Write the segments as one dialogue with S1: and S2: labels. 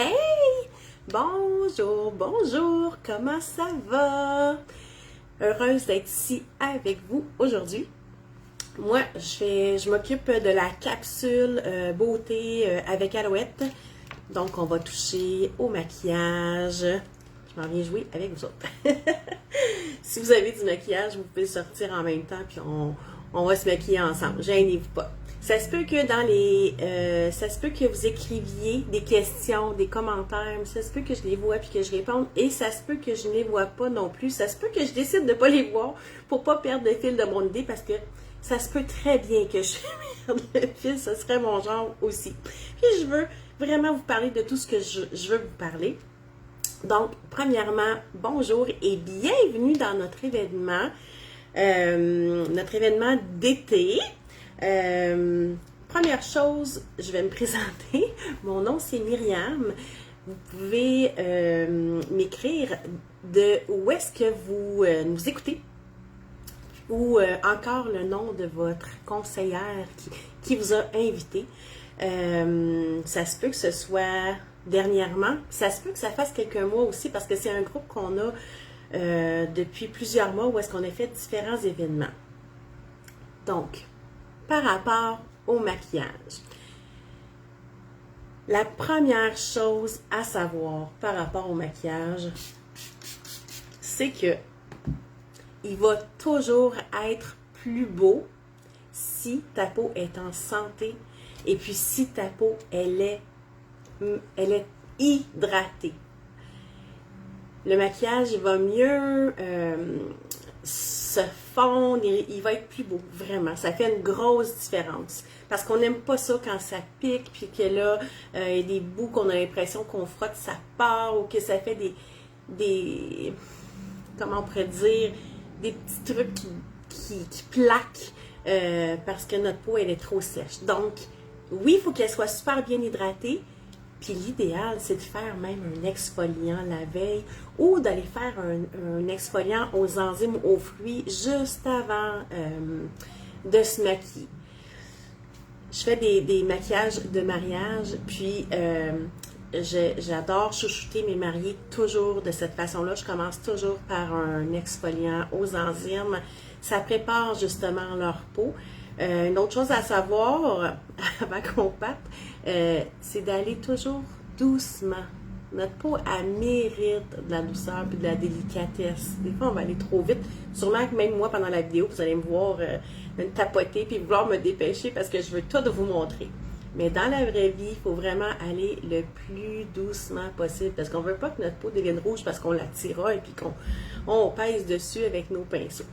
S1: Hey! Bonjour, bonjour, comment ça va? Heureuse d'être ici avec vous aujourd'hui. Moi, je m'occupe de la capsule beauté avec Alouette. Donc, on va toucher au maquillage. Je m'en viens jouer avec vous autres. Si vous avez du maquillage, vous pouvez sortir en même temps, puis on va se maquiller ensemble. Gênez-vous pas. Ça se peut que ça se peut que vous écriviez des questions, des commentaires, mais ça se peut que je les vois puis que je réponde, et ça se peut que je ne les vois pas non plus. Ça se peut que je décide de ne pas les voir pour pas perdre le fil de mon idée, parce que ça se peut très bien que je perde le fil, ce serait mon genre aussi. Puis je veux vraiment vous parler de tout ce que je veux vous parler. Donc, premièrement, bonjour et bienvenue dans notre événement d'été. Première chose, je vais me présenter. Mon nom, c'est Myriam. Vous pouvez m'écrire de où est-ce que vous nous écoutez, ou encore le nom de votre conseillère qui vous a invité. Ça se peut que ce soit dernièrement, ça se peut que ça fasse quelques mois aussi, parce que c'est un groupe qu'on a depuis plusieurs mois où est-ce qu'on a fait différents événements. Donc, par rapport au maquillage, la première chose à savoir par rapport au maquillage, c'est que il va toujours être plus beau si ta peau est en santé, et puis si ta peau elle est hydratée. Le maquillage, il va mieux se fondre, il va être plus beau, vraiment. Ça fait une grosse différence. Parce qu'on n'aime pas ça quand ça pique, puis que là, il y a des bouts qu'on a l'impression qu'on frotte, ça part, ou que ça fait des comment on pourrait dire, des petits trucs qui plaquent parce que notre peau, elle est trop sèche. Donc, oui, il faut qu'elle soit super bien hydratée. Puis l'idéal, c'est de faire même un exfoliant la veille, ou d'aller faire un exfoliant aux enzymes, aux fruits, juste avant de se maquiller. Je fais des maquillages de mariage, puis j'adore chouchouter mes mariés toujours de cette façon-là. Je commence toujours par un exfoliant aux enzymes. Ça prépare justement leur peau. Une autre chose à savoir, avant qu'on parte, c'est d'aller toujours doucement. Notre peau, elle mérite de la douceur et de la délicatesse. Des fois, on va aller trop vite. Sûrement que même moi, pendant la vidéo, vous allez me voir me tapoter puis vouloir me dépêcher parce que je veux tout vous montrer. Mais dans la vraie vie, il faut vraiment aller le plus doucement possible, parce qu'on ne veut pas que notre peau devienne rouge parce qu'on la tira et puis qu'on pèse dessus avec nos pinceaux.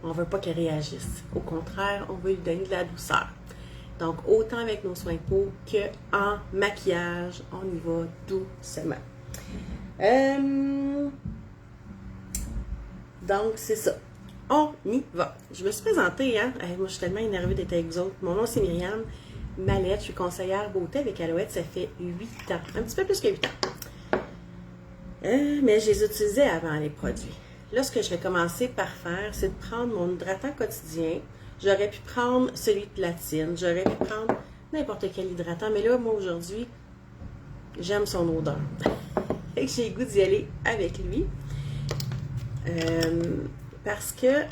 S1: On ne veut pas qu'elle réagisse. Au contraire, on veut lui donner de la douceur. Donc, autant avec nos soins de peau qu'en maquillage, on y va doucement. Donc, c'est ça. On y va. Je me suis présentée, hein? Moi, je suis tellement énervée d'être avec vous autres. Mon nom, c'est Myriam Mallette. Je suis conseillère beauté avec Alouette. Ça fait 8 ans. Un petit peu plus que 8 ans. Mais je les utilisais avant, les produits. Là, ce que je vais commencer par faire, c'est de prendre mon hydratant quotidien. J'aurais pu prendre celui de platine. J'aurais pu prendre n'importe quel hydratant. Mais là, moi, aujourd'hui, j'aime son odeur. Fait que j'ai le goût d'y aller avec lui. Parce que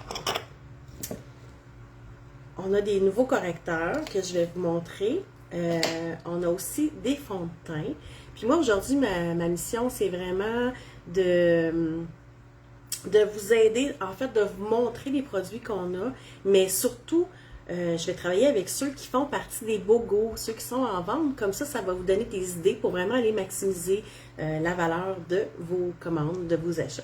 S1: on a des nouveaux correcteurs que je vais vous montrer. On a aussi des fonds de teint. Puis moi, aujourd'hui, ma mission, c'est vraiment de vous aider, en fait, de vous montrer les produits qu'on a, mais surtout, je vais travailler avec ceux qui font partie des BOGO, ceux qui sont en vente. Comme ça va vous donner des idées pour vraiment aller maximiser la valeur de vos commandes, de vos achats.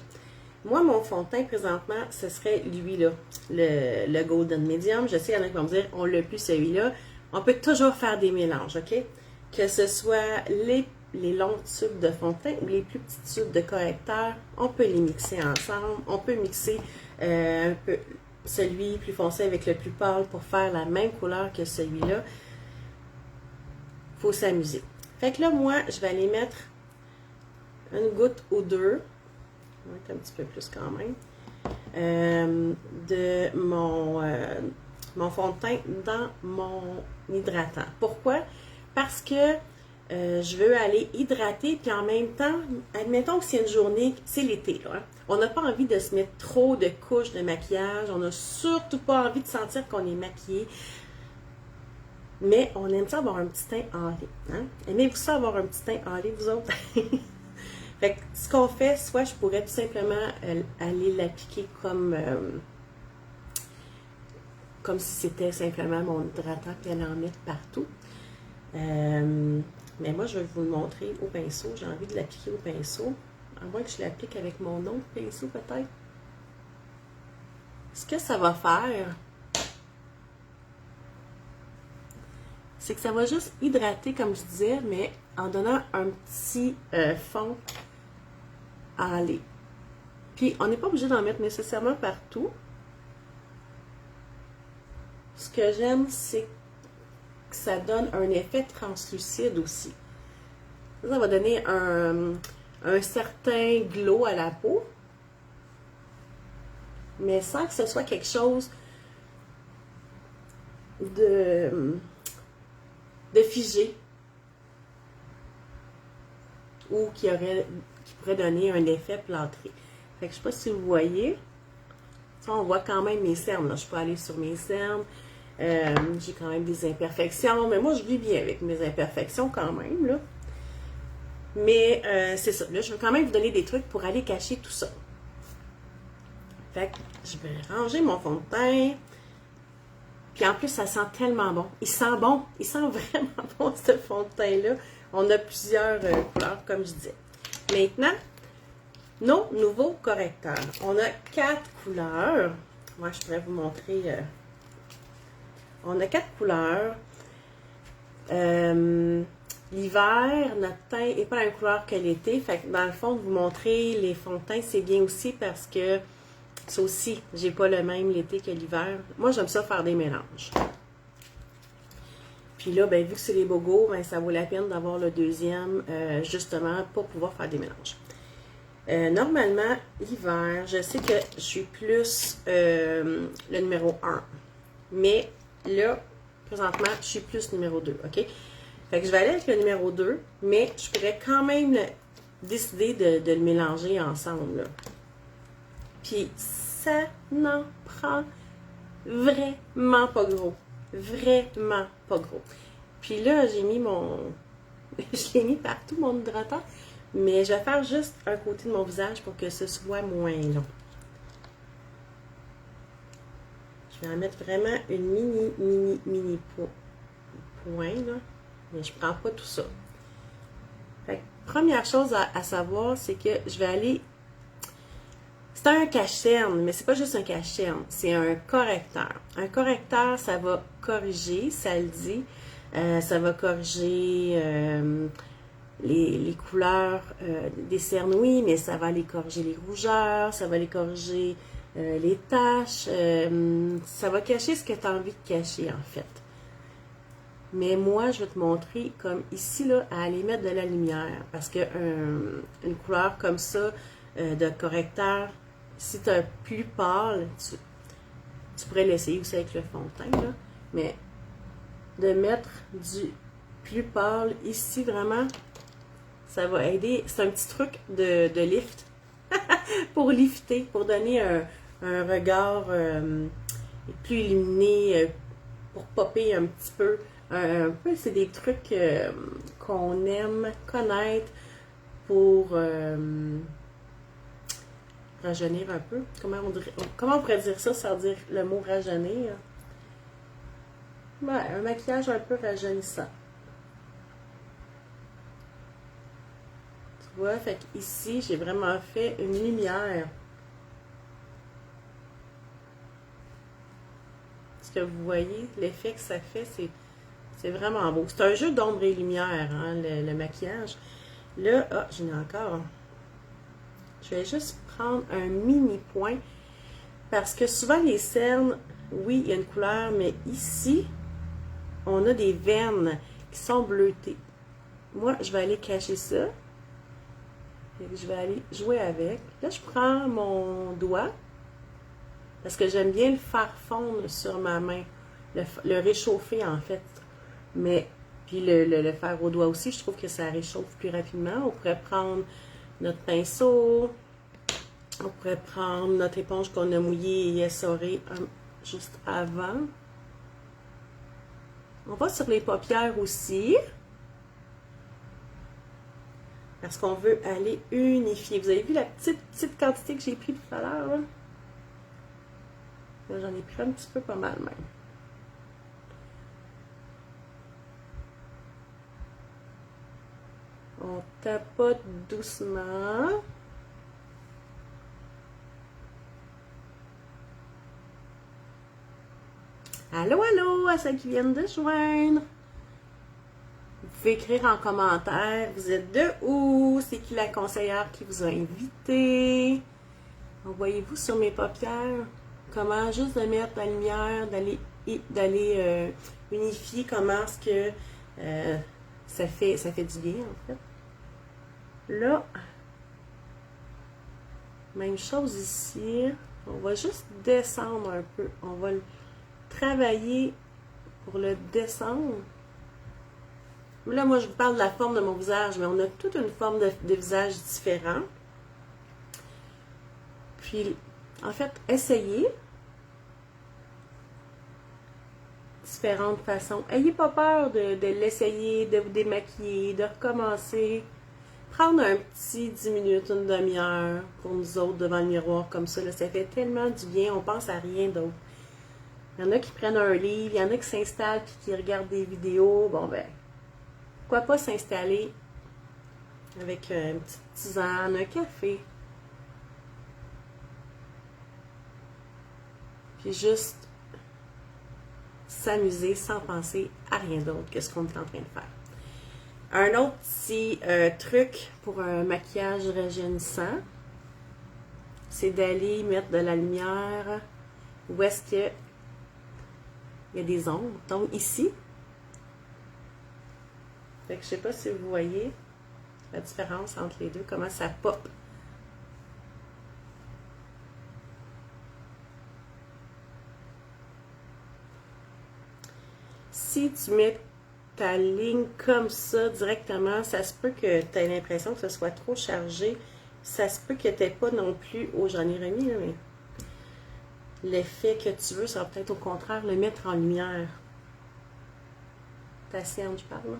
S1: Moi, mon fond de teint, présentement, ce serait lui-là, le Golden Medium. Je sais, il y en a qui vont me dire, on l'a plus celui-là. On peut toujours faire des mélanges, OK? Que ce soit les longs tubes de fond de teint ou les plus petits tubes de correcteur, on peut les mixer ensemble. On peut mixer un peu celui plus foncé avec le plus pâle pour faire la même couleur que celui-là. Il faut s'amuser. Fait que là, moi, je vais aller mettre une goutte ou deux, un petit peu plus quand même, de mon fond de teint dans mon hydratant. Pourquoi? Parce que je veux aller hydrater, puis en même temps, admettons que c'est une journée, c'est l'été, là, hein, on n'a pas envie de se mettre trop de couches de maquillage, on n'a surtout pas envie de sentir qu'on est maquillé, mais on aime ça avoir un petit teint hâlé. Hein? Aimez-vous ça avoir un petit teint hâlé, vous autres? Fait que ce qu'on fait, soit je pourrais tout simplement aller l'appliquer comme si c'était simplement mon hydratant, puis aller en mettre partout. Mais moi, je vais vous le montrer au pinceau. J'ai envie de l'appliquer au pinceau. À moins que je l'applique avec mon autre pinceau, peut-être. Ce que ça va faire, c'est que ça va juste hydrater, comme je disais, mais en donnant un petit fond hâlé. Puis, on n'est pas obligé d'en mettre nécessairement partout. Ce que j'aime, c'est que ça donne un effet translucide aussi. Ça va donner un certain glow à la peau, mais sans que ce soit quelque chose de figé ou qui pourrait donner un effet plâtré. Fait que je ne sais pas si vous voyez. Ça, on voit quand même mes cernes. Là. Je peux aller sur mes cernes. J'ai quand même des imperfections, mais moi, je vis bien avec mes imperfections quand même. Là. Mais c'est ça. Là, je veux quand même vous donner des trucs pour aller cacher tout ça. Fait que je vais ranger mon fond de teint. Puis en plus, ça sent tellement bon. Il sent bon. Il sent vraiment bon, ce fond de teint-là. On a plusieurs couleurs, comme je disais. Maintenant, nos nouveaux correcteurs. On a 4 couleurs. Moi, je pourrais vous montrer. On a 4 couleurs. L'hiver, notre teint n'est pas la même couleur que l'été. Fait que dans le fond, vous montrer les fonds de teint, c'est bien aussi parce que ça aussi, j'ai pas le même l'été que l'hiver. Moi, j'aime ça faire des mélanges. Puis là, ben, vu que c'est les bogos, ben, ça vaut la peine d'avoir le deuxième, justement, pour pouvoir faire des mélanges. Normalement, l'hiver, je sais que je suis plus le numéro 1. Mais là, présentement, je suis plus numéro 2, OK? Fait que je vais aller avec le numéro 2, mais je pourrais quand même décider de le mélanger ensemble, là. Puis, ça n'en prend vraiment pas gros. Vraiment pas gros. Puis là, j'ai mis je l'ai mis partout, mon hydratant. Mais je vais faire juste un côté de mon visage pour que ce soit moins long. Je vais en mettre vraiment une mini point, là. Mais je ne prends pas tout ça. Fait que, première chose à savoir, c'est que je vais aller... C'est un cache-cerne, mais c'est pas juste un cache-cerne, c'est un correcteur. Un correcteur, ça va corriger, ça le dit, ça va corriger les couleurs des cernes, oui, mais ça va aller corriger les rougeurs, ça va aller corriger les taches, ça va cacher ce que tu as envie de cacher en fait. Mais moi, je vais te montrer comme ici, là, à aller mettre de la lumière, parce que une couleur comme ça, de correcteur, si tu as plus pâle, tu pourrais l'essayer aussi avec le fond de teint, là. Mais de mettre du plus pâle ici, vraiment, ça va aider. C'est un petit truc de lift pour lifter, pour donner un regard plus illuminé, pour popper un petit peu. Un peu, c'est des trucs qu'on aime connaître pour... rajeunir un peu. Comment on pourrait dire ça sans dire le mot rajeunir? Ouais, un maquillage un peu rajeunissant. Tu vois, fait qu'ici, j'ai vraiment fait une lumière. Ce que vous voyez, l'effet que ça fait, c'est vraiment beau. C'est un jeu d'ombre et lumière, hein, le maquillage. Là, j'en ai encore. Je vais juste prendre un mini point parce que souvent les cernes, oui, il y a une couleur, mais ici, on a des veines qui sont bleutées. Moi, je vais aller cacher ça. Et je vais aller jouer avec. Là, je prends mon doigt parce que j'aime bien le faire fondre sur ma main, le réchauffer en fait. Mais Puis le faire au doigt aussi, je trouve que ça réchauffe plus rapidement. On pourrait prendre notre pinceau, on pourrait prendre notre éponge qu'on a mouillée et essorée juste avant. On va sur les paupières aussi. Parce qu'on veut aller unifier. Vous avez vu la petite quantité que j'ai pris tout à l'heure, là? J'en ai pris un petit peu pas mal même. On tapote doucement. Allô, allô, à ceux qui viennent de joindre. Vous pouvez écrire en commentaire, vous êtes de où? C'est qui la conseillère qui vous a invité? Envoyez-vous sur mes paupières. Comment juste de mettre la lumière, d'aller unifier comment est-ce que ça fait du bien en fait. Là, même chose ici. On va juste descendre un peu. On va le travailler pour le descendre. Là, moi, je vous parle de la forme de mon visage, mais on a toute une forme de visage différent. Puis, en fait, essayez différentes façons. Ayez pas peur de l'essayer, de vous démaquiller, de recommencer. Prendre un petit 10 minutes, une demi-heure pour nous autres devant le miroir comme ça. Là, ça fait tellement du bien, on pense à rien d'autre. Il y en a qui prennent un livre, il y en a qui s'installent et qui regardent des vidéos. Bon, ben, pourquoi pas s'installer avec une petite tisane, un café. Puis juste s'amuser sans penser à rien d'autre que ce qu'on est en train de faire. Un autre petit truc pour un maquillage rajeunissant, c'est d'aller mettre de la lumière où est-ce que il y a des ombres. Donc ici, fait que je sais pas si vous voyez la différence entre les deux, comment ça pop. Si tu mets ta ligne comme ça directement, ça se peut que tu aies l'impression que ce soit trop chargé. Ça se peut que tu n'aies pas non plus, oh j'en ai remis là, mais l'effet que tu veux, ça va peut-être au contraire le mettre en lumière. Ta scène, je parle là.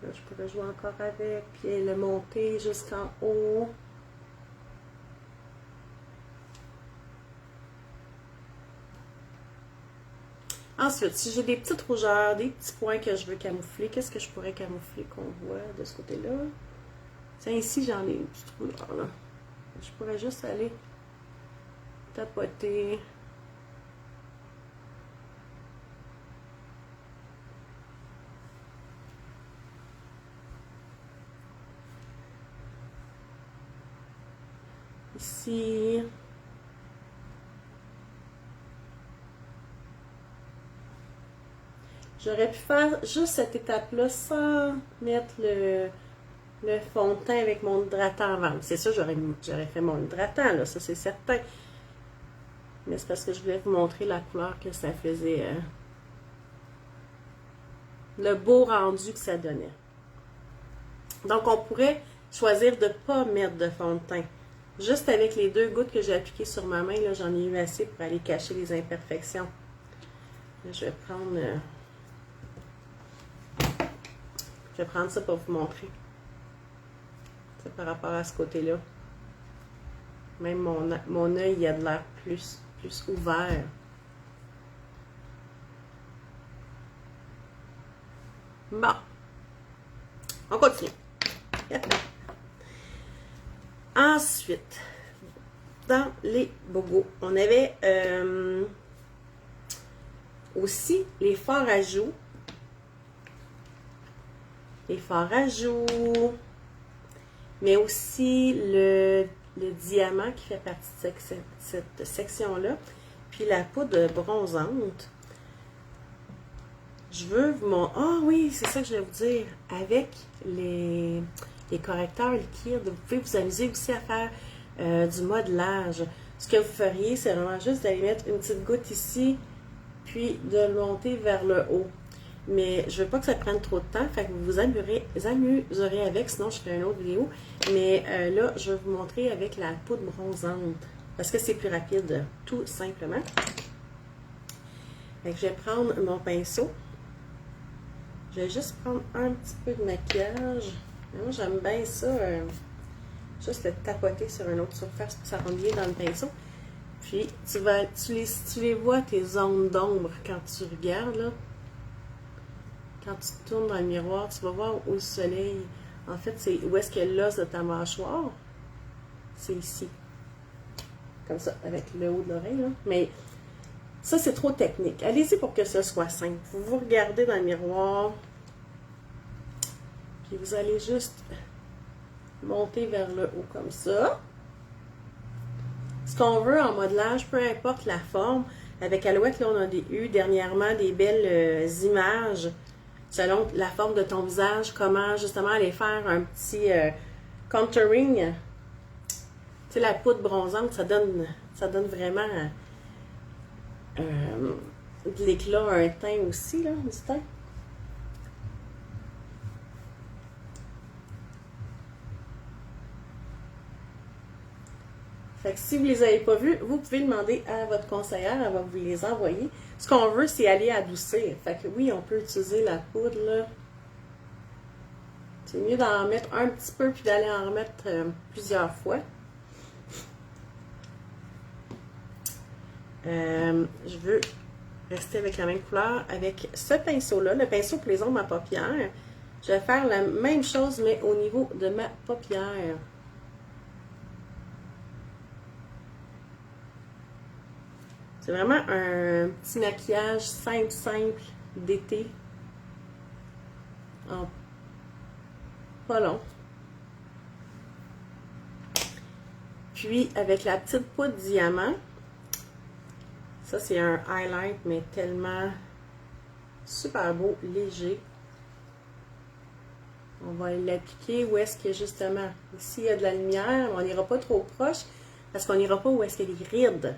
S1: Là, je pourrais jouer encore avec, puis le monter jusqu'en haut. Ensuite, si j'ai des petites rougeurs, des petits points que je veux camoufler, qu'est-ce que je pourrais camoufler qu'on voit de ce côté-là? Tiens, ici, j'en ai une petite rougeur, là. Je pourrais juste aller tapoter. Ici. J'aurais pu faire juste cette étape-là sans mettre le fond de teint avec mon hydratant avant. C'est ça, j'aurais fait mon hydratant, là, ça c'est certain. Mais c'est parce que je voulais vous montrer la couleur que ça faisait. Le beau rendu que ça donnait. Donc, on pourrait choisir de ne pas mettre de fond de teint. Juste avec les 2 gouttes que j'ai appliquées sur ma main, là, j'en ai eu assez pour aller cacher les imperfections. Là, je vais prendre ça pour vous montrer. C'est par rapport à ce côté-là. Même mon œil, il a de l'air plus ouvert. Bon. On continue. Ensuite, dans les bobos, on avait aussi les fards à joues. Les fards à joues, mais aussi le diamant qui fait partie de cette section-là, puis la poudre bronzante. Je veux vous montrer... Ah oui, c'est ça que je vais vous dire. Avec des correcteurs liquides. Vous pouvez vous amuser aussi à faire du modelage. Ce que vous feriez, c'est vraiment juste d'aller mettre une petite goutte ici, puis de le monter vers le haut. Mais je veux pas que ça prenne trop de temps, fait que vous vous amuserez avec, sinon je ferai une autre vidéo. Mais là, je vais vous montrer avec la poudre bronzante, parce que c'est plus rapide, tout simplement. Fait que je vais prendre mon pinceau. Je vais juste prendre un petit peu de maquillage. Moi, j'aime bien ça, juste le tapoter sur une autre surface pour que ça rentre bien dans le pinceau. Puis, tu les vois, tes zones d'ombre, quand tu regardes, là. Quand tu te tournes dans le miroir, tu vas voir où le soleil, en fait, c'est où est-ce que l'os de ta mâchoire. C'est ici. Comme ça, avec le haut de l'oreille, là. Mais ça, c'est trop technique. Allez-y pour que ce soit simple. Vous vous regardez dans le miroir, puis vous allez juste monter vers le haut comme ça. Ce qu'on veut en modelage, peu importe la forme, avec Alouette, là, on a eu dernièrement des belles images selon la forme de ton visage, comment justement aller faire un petit contouring. Tu sais, la poudre bronzante, ça donne vraiment de l'éclat à un teint aussi, là, du teint. Fait que si vous ne les avez pas vus, vous pouvez demander à votre conseillère, elle va vous les envoyer. Ce qu'on veut, c'est aller adoucir. Fait que oui, on peut utiliser la poudre, là. C'est mieux d'en mettre un petit peu puis d'aller en remettre plusieurs fois. Je veux rester avec la même couleur avec ce pinceau-là, le pinceau pour les ombres à paupières. Je vais faire la même chose, mais au niveau de ma paupière. C'est vraiment un petit maquillage simple d'été. En pas long. Puis, avec la petite poudre diamant, ça c'est un highlight, mais tellement super beau, léger. On va l'appliquer où est-ce que justement, ici il y a de la lumière, on n'ira pas trop proche, parce qu'on n'ira pas où est-ce qu'il y a des rides.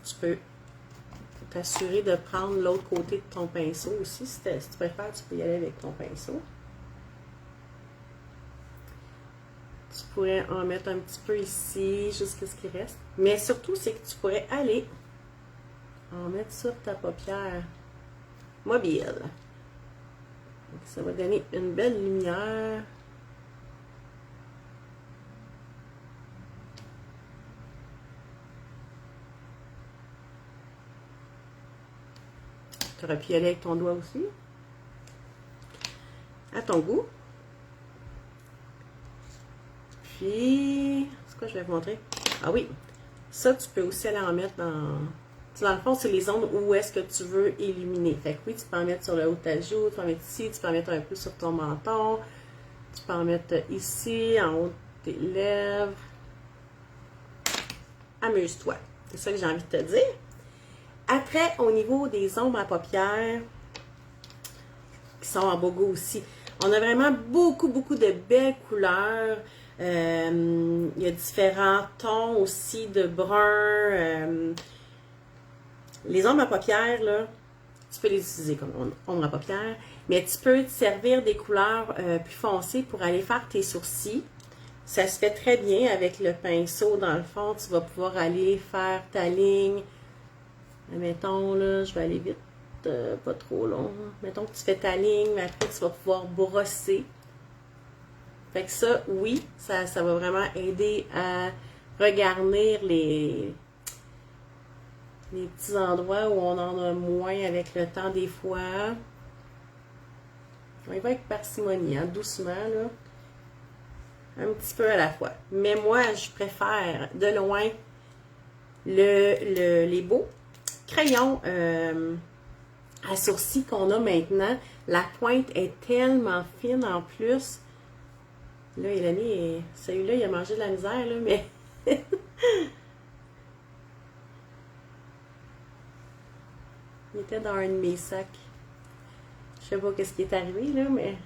S1: Tu peux t'assurer de prendre l'autre côté de ton pinceau aussi. Si tu préfères, tu peux y aller avec ton pinceau. Tu pourrais en mettre un petit peu ici, jusqu'à ce qu'il reste. Mais surtout, c'est que tu pourrais aller en mettre sur ta paupière mobile. Donc, ça va donner une belle lumière. Tu aurais pu y aller avec ton doigt aussi. À ton goût. Puis, c'est quoi je vais vous montrer? Ah oui, ça, tu peux aussi aller en mettre dans... Dans le fond, c'est les zones où est-ce que tu veux illuminer. Fait que oui, tu peux en mettre sur le haut de ta joue, tu peux en mettre ici, tu peux en mettre un peu sur ton menton, tu peux en mettre ici, en haut de tes lèvres. Amuse-toi. C'est ça que j'ai envie de te dire. Après, au niveau des ombres à paupières, qui sont en bogo aussi, on a vraiment beaucoup de belles couleurs. Il y a différents tons aussi de brun. Les ombres à paupières, là, tu peux les utiliser comme ombres à paupières, mais tu peux te servir des couleurs plus foncées pour aller faire tes sourcils. Ça se fait très bien avec le pinceau. Dans le fond, tu vas pouvoir aller faire ta ligne. Mettons, là, je vais aller vite, pas trop long. Mettons que tu fais ta ligne, mais après, tu vas pouvoir brosser. Fait que ça, oui, ça va vraiment aider à regarnir les petits endroits où on en a moins avec le temps des fois. On y va avec parcimonie, hein, doucement, là. Un petit peu à la fois. Mais moi, je préfère de loin les beaux crayons à sourcils qu'on a maintenant. La pointe est tellement fine en plus. Là, Elanie, celui-là, il a mangé de la misère, là, mais... Il était dans un de mes sacs. Je sais pas qu'est-ce qui est arrivé, là, mais...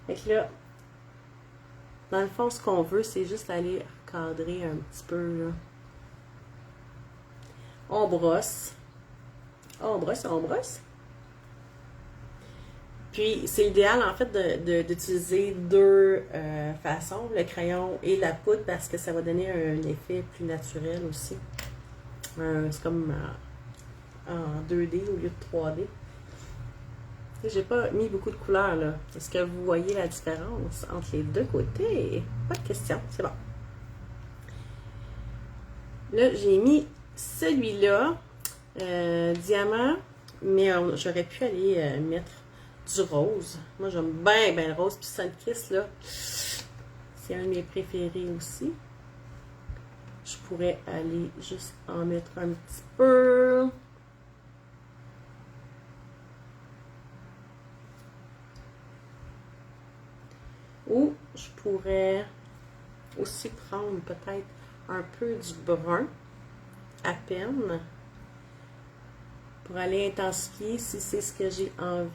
S1: Fait que là, dans le fond, ce qu'on veut, c'est juste aller recadrer un petit peu, là. On brosse. On brosse, on brosse. Puis, c'est idéal, en fait, d'utiliser deux façons, le crayon et la poudre, parce que ça va donner un effet plus naturel aussi. C'est comme en 2D au lieu de 3D. J'ai pas mis beaucoup de couleurs, là. Est-ce que vous voyez la différence entre les deux côtés? Pas de question, c'est bon. Là, j'ai mis celui-là, diamant, mais j'aurais pu aller mettre du rose. Moi, j'aime bien le rose. Puis Sunkist, là, c'est un de mes préférés aussi. Je pourrais aller juste en mettre un petit peu. Ou je pourrais aussi prendre peut-être un peu du brun, à peine, pour aller intensifier si c'est ce que j'ai envie.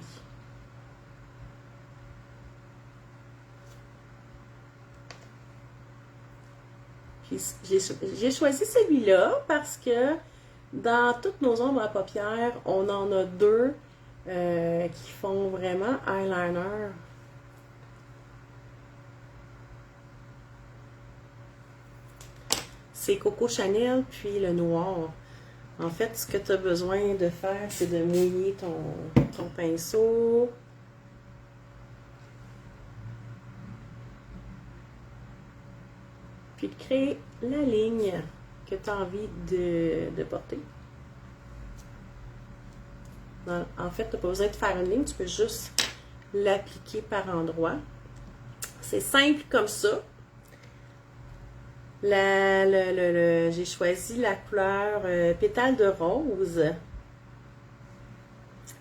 S1: J'ai choisi celui-là parce que dans toutes nos ombres à paupières, on en a deux qui font vraiment eyeliner. C'est Coco Chanel, puis le noir. En fait, ce que tu as besoin de faire, c'est de mouiller ton pinceau. Puis de créer la ligne que tu as envie de porter. En fait, tu n'as pas besoin de faire une ligne, tu peux juste l'appliquer par endroits. C'est simple comme ça. J'ai choisi la couleur pétale de rose.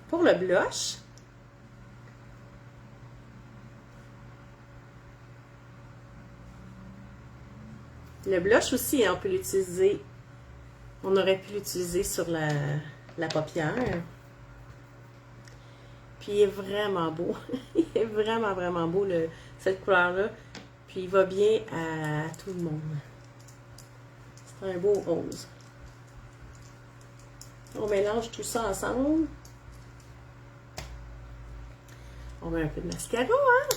S1: Pour le blush, le blush aussi, on peut l'utiliser. On aurait pu l'utiliser sur la paupière. Puis il est vraiment beau. Il est vraiment, vraiment beau, cette couleur-là. Puis il va bien à tout le monde. C'est un beau rose. On mélange tout ça ensemble. On met un peu de mascara, hein?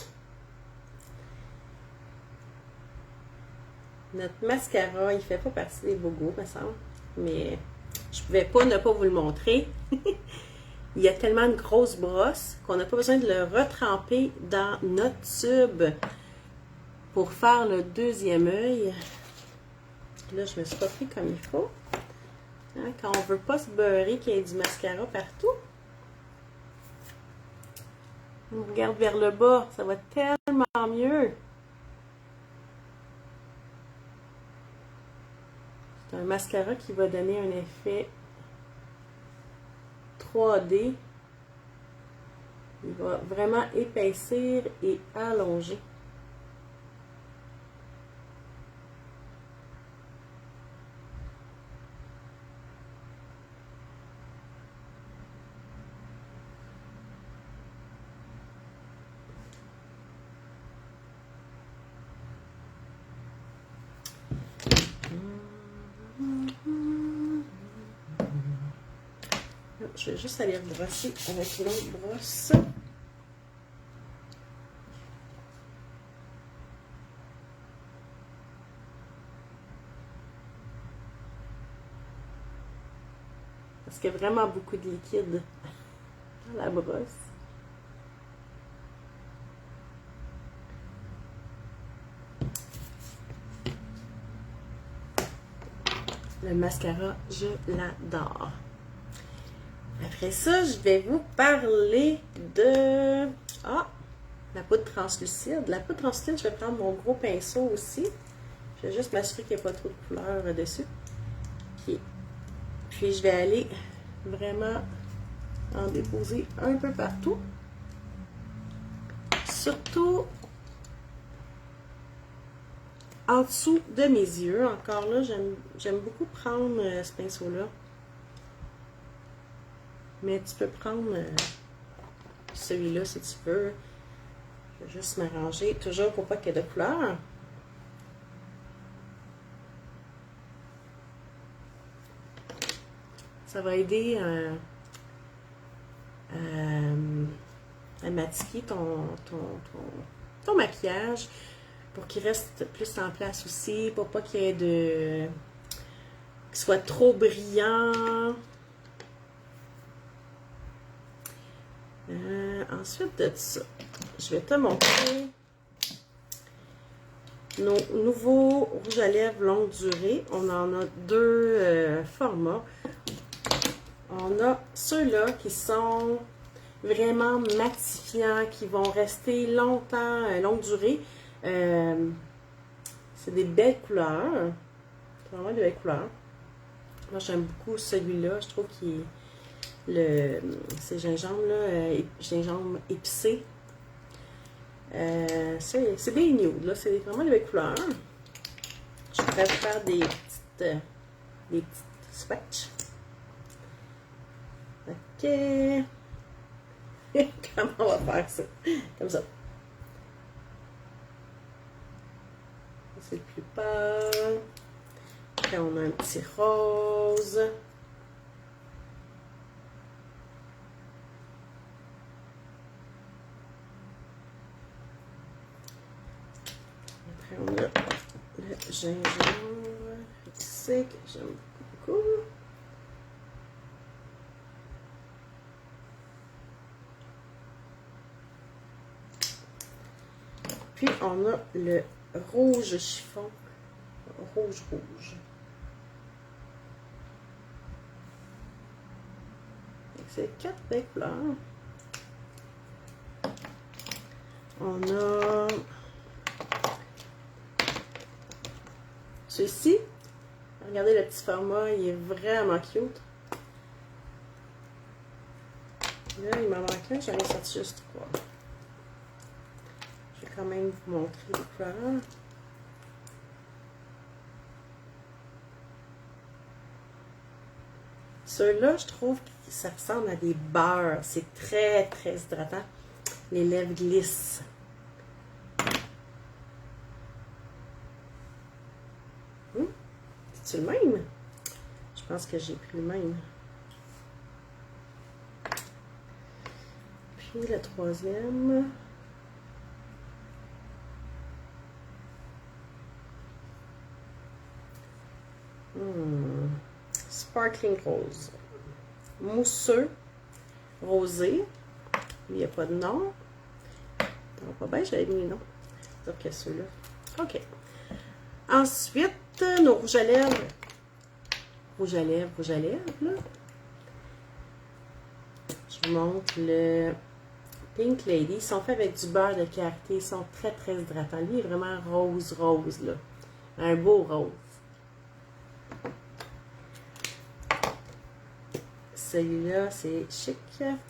S1: Notre mascara, il fait pas partie des bogos, me semble. Mais je pouvais pas ne pas vous le montrer. Il y a tellement de grosses brosses qu'on n'a pas besoin de le retremper dans notre tube pour faire le deuxième œil. Là, je me suis pas pris comme il faut. Hein, quand on veut pas se beurrer qu'il y ait du mascara partout. On regarde vers le bas, ça va tellement mieux. C'est un mascara qui va donner un effet 3D. Il va vraiment épaissir et allonger. Je vais juste aller brosser avec l'autre brosse. Parce qu'il y a vraiment beaucoup de liquide dans la brosse. Le mascara, je l'adore. Après ça, je vais vous parler de la poudre translucide. La poudre translucide, je vais prendre mon gros pinceau aussi. Je vais juste m'assurer qu'il n'y a pas trop de couleur dessus. Puis je vais aller vraiment en déposer un peu partout. Surtout en dessous de mes yeux. Encore là, j'aime beaucoup prendre ce pinceau-là. Mais tu peux prendre celui-là si tu veux. Je vais juste m'arranger, toujours pour pas qu'il y ait de couleur. Ça va aider à matiller ton maquillage pour qu'il reste plus en place aussi, pour pas qu'il y ait de... qu'il soit trop brillant. Ensuite de ça, je vais te montrer nos nouveaux rouges à lèvres longue durée. On en a deux formats. On a ceux-là qui sont vraiment matifiants, qui vont rester longtemps, longue durée. C'est des belles couleurs. C'est vraiment des belles couleurs. Moi, j'aime beaucoup celui-là. Je trouve qu'il c'est gingembre-là, gingembre épicé. C'est bien nude, là. C'est vraiment des belles couleurs. Je pourrais faire des petites swatchs. Ok. Comment on va faire ça? Comme ça. C'est le plus pâle. Après, on a un petit rose. Après, on a le gingembre épicé que j'aime beaucoup. Puis, on a le rouge chiffon. Rouge. C'est 4 belles couleurs. On a celui-ci. Regardez le petit format, il est vraiment cute. Là, il m'en manque un, j'en ai sorti juste 3. Je vais quand même vous montrer les couleurs. Ceux-là, je trouve que ça ressemble à des beurres. C'est très, très hydratant. Les lèvres glissent. C'est-tu le même? Je pense que j'ai pris le même. Puis le troisième. Sparkling Rose. Mousseux. Rosé. Il n'y a pas de nom. Ça va pas bien, j'avais mis le nom. Donc, ceux-là. OK. Ensuite, nos rouges à lèvres. Rouge à lèvres, là. Je vous montre le Pink Lady. Ils sont faits avec du beurre de karité. Ils sont très, très hydratants. Lui, il est vraiment rose, là. Un beau rose. Celui-là, c'est chic.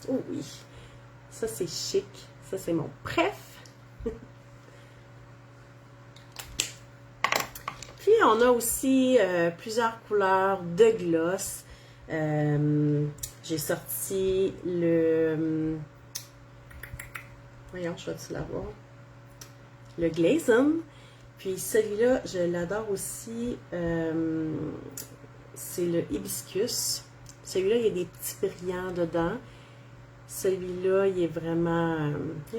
S1: Oh oui. Ça, c'est chic. Ça, c'est mon préf. Puis, on a aussi plusieurs couleurs de gloss. J'ai sorti le... voyons, je vais-tu l'avoir? Le Glazen. Puis, celui-là, je l'adore aussi. C'est le Hibiscus. Celui-là, il y a des petits brillants dedans. Celui-là, il est vraiment...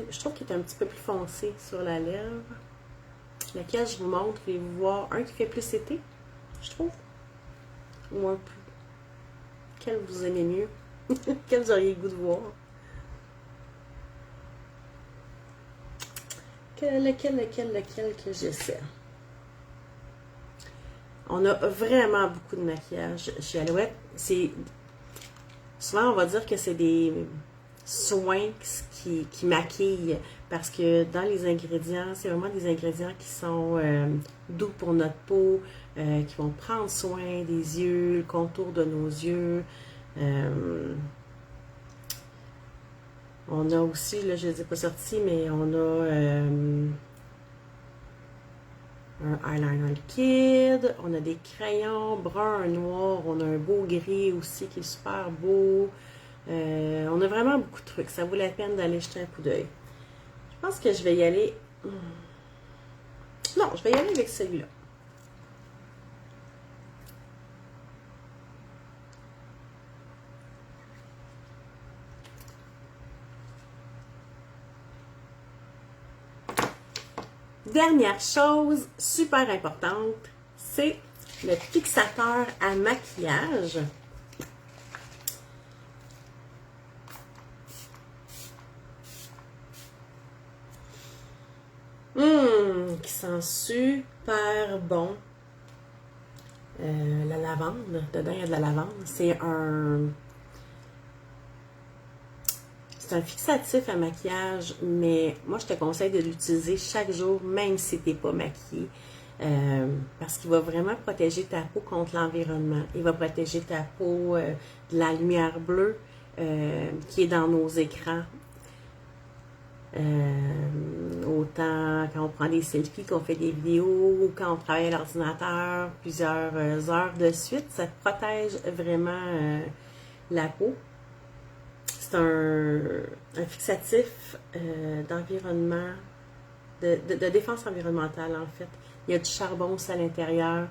S1: je trouve qu'il est un petit peu plus foncé sur la lèvre. Laquelle je vous montre, et vous voir un qui fait plus été, je trouve. Ou un plus... Quel vous aimez mieux? Quel vous auriez le goût de voir? Lequel que j'essaie? On a vraiment beaucoup de maquillage chez Alouette. Souvent, on va dire que c'est des soins qui maquillent parce que dans les ingrédients, c'est vraiment des ingrédients qui sont doux pour notre peau, qui vont prendre soin des yeux, le contour de nos yeux. On a aussi, là, je ne les ai pas sortis, mais on a un eyeliner liquide, on a des crayons bruns, noirs, on a un beau gris aussi qui est super beau. On a vraiment beaucoup de trucs. Ça vaut la peine d'aller jeter un coup d'œil. Je pense que je vais y aller... Non, je vais y aller avec celui-là. Dernière chose super importante, c'est le fixateur à maquillage. Qui sent super bon. La lavande, dedans il y a de la lavande. C'est un fixatif à maquillage, mais moi je te conseille de l'utiliser chaque jour, même si tu n'es pas maquillée. Parce qu'il va vraiment protéger ta peau contre l'environnement. Il va protéger ta peau de la lumière bleue qui est dans nos écrans. Autant quand on prend des selfies, qu'on fait des vidéos, ou quand on travaille à l'ordinateur plusieurs heures de suite, ça protège vraiment la peau. C'est un fixatif d'environnement, de défense environnementale en fait. Il y a du charbon aussi à l'intérieur.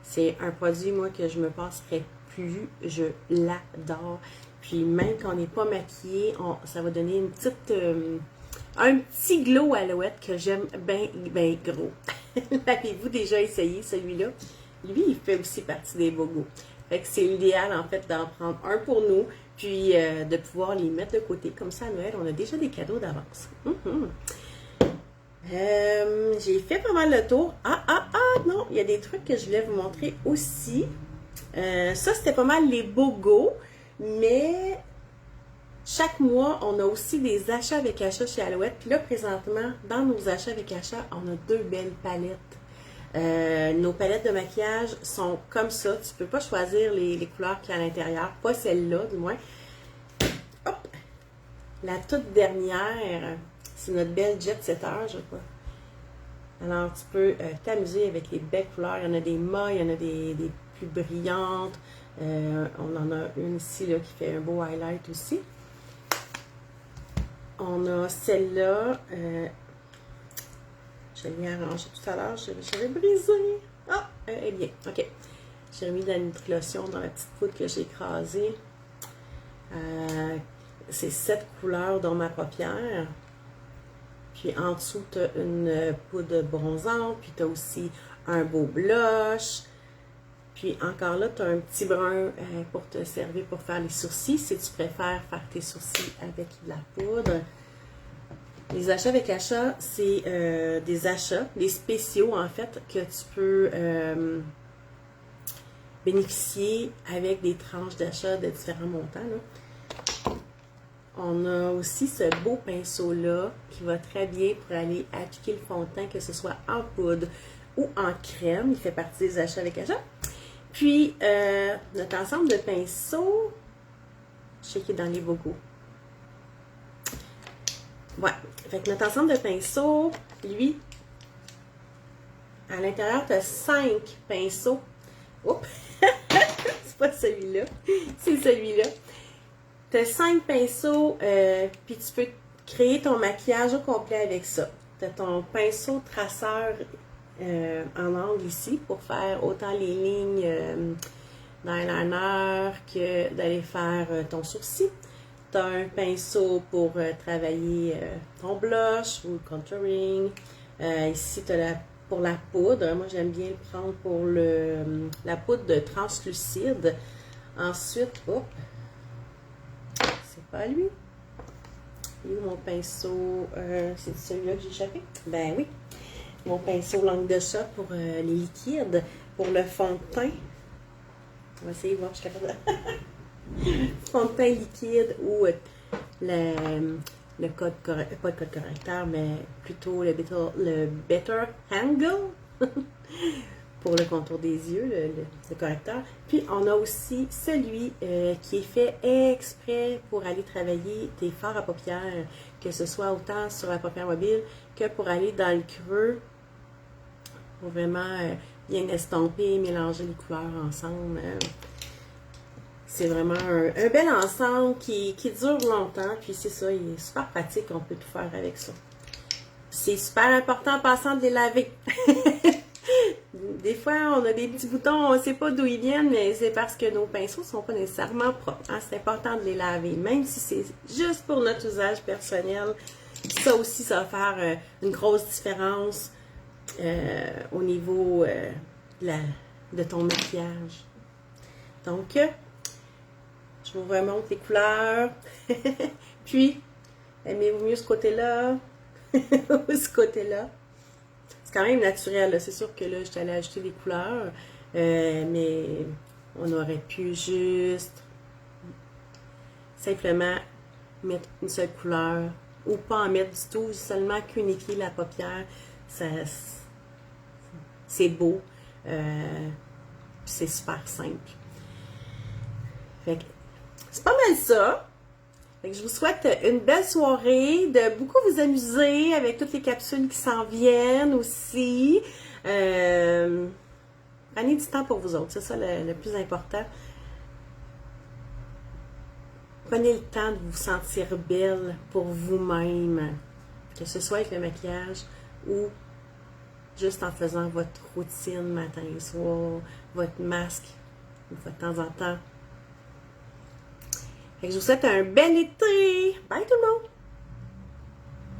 S1: C'est un produit, moi, que je me passerai plus. Je l'adore. Puis même quand on n'est pas maquillé, ça va donner une petite, un petit glow alouette que j'aime bien gros. L'avez-vous déjà essayé celui-là? Lui, il fait aussi partie des bogos. Fait que c'est l'idéal en fait d'en prendre un pour nous, puis de pouvoir les mettre de côté. Comme ça à Noël, on a déjà des cadeaux d'avance. J'ai fait pas mal le tour. Non, il y a des trucs que je voulais vous montrer aussi. Ça, c'était pas mal les bogos, mais chaque mois, on a aussi des achats avec achat chez Alouette. Puis là, présentement, dans nos achats avec achat, on a 2 belles palettes. Nos palettes de maquillage sont comme ça. Tu peux pas choisir les couleurs qu'il y a à l'intérieur. Pas celle-là, du moins. Hop! La toute dernière, c'est notre belle Jet Setter, je crois. Alors, tu peux t'amuser avec les belles couleurs. Il y en a des mat, il y en a des plus brillantes. On en a une ici là, qui fait un beau highlight aussi. On a celle-là. Je l'ai arrangée tout à l'heure. Je l'ai brisée. Ah, elle est bien. OK. J'ai remis de la Nutri-Lotion dans la petite poudre que j'ai écrasée. C'est 7 couleurs dans ma paupière. Puis en dessous, tu as une poudre bronzante. Puis tu as aussi un beau blush. Puis encore là, tu as un petit brun pour te servir pour faire les sourcils. Si tu préfères faire tes sourcils avec de la poudre. Les achats avec achat, c'est des achats, des spéciaux en fait, que tu peux bénéficier avec des tranches d'achat de différents montants. Là. On a aussi ce beau pinceau-là qui va très bien pour aller appliquer le fond de teint, que ce soit en poudre ou en crème. Il fait partie des achats avec achat. Puis, notre ensemble de pinceaux, je sais qu'il est dans les bogos. Ouais. Fait que notre ensemble de pinceaux, lui, à l'intérieur, tu as 5 pinceaux. Oups! C'est pas celui-là. C'est celui-là. Tu as 5 pinceaux, puis tu peux créer ton maquillage au complet avec ça. Tu as ton pinceau traceur en angle ici pour faire autant les lignes d'eyeliner que d'aller faire ton sourcil. Tu as un pinceau pour travailler ton blush ou le contouring. Ici, tu as pour la poudre. Moi, j'aime bien le prendre pour la poudre de translucide. Ensuite, hop, c'est pas lui. Il est où mon pinceau? C'est celui-là que j'ai échappé? Ben oui. Mon pinceau langue de chat pour les liquides, pour le fond de teint. On va essayer de voir, je suis capable de... fond de teint liquide ou le code correcteur, pas le code correcteur, mais plutôt le better angle pour le contour des yeux, le correcteur. Puis on a aussi celui qui est fait exprès pour aller travailler tes fards à paupières, que ce soit autant sur la paupière mobile que pour aller dans le creux, pour vraiment bien estomper, mélanger les couleurs ensemble. C'est vraiment un bel ensemble qui dure longtemps. Puis c'est ça, il est super pratique. On peut tout faire avec ça. C'est super important en passant de les laver. Des fois, on a des petits boutons, on ne sait pas d'où ils viennent, mais c'est parce que nos pinceaux ne sont pas nécessairement propres. Hein? C'est important de les laver, même si c'est juste pour notre usage personnel. Ça aussi, ça va faire une grosse différence au niveau de ton maquillage. Donc, je vous remonte les couleurs. Puis, aimez-vous mieux ce côté-là ou ce côté-là? C'est quand même naturel. C'est sûr que là, je suis allée ajouter des couleurs, mais on aurait pu juste simplement mettre une seule couleur ou pas en mettre du tout, seulement qu'unifier la paupière. C'est beau. C'est super simple. Fait que c'est pas mal ça. Fait que je vous souhaite une belle soirée, de beaucoup vous amuser avec toutes les capsules qui s'en viennent aussi. Prenez du temps pour vous autres, c'est ça le plus important. Prenez le temps de vous sentir belle pour vous-même, que ce soit avec le maquillage ou juste en faisant votre routine matin et soir, votre masque une fois de temps en temps. Fait que je vous souhaite un bel été. Bye tout le monde!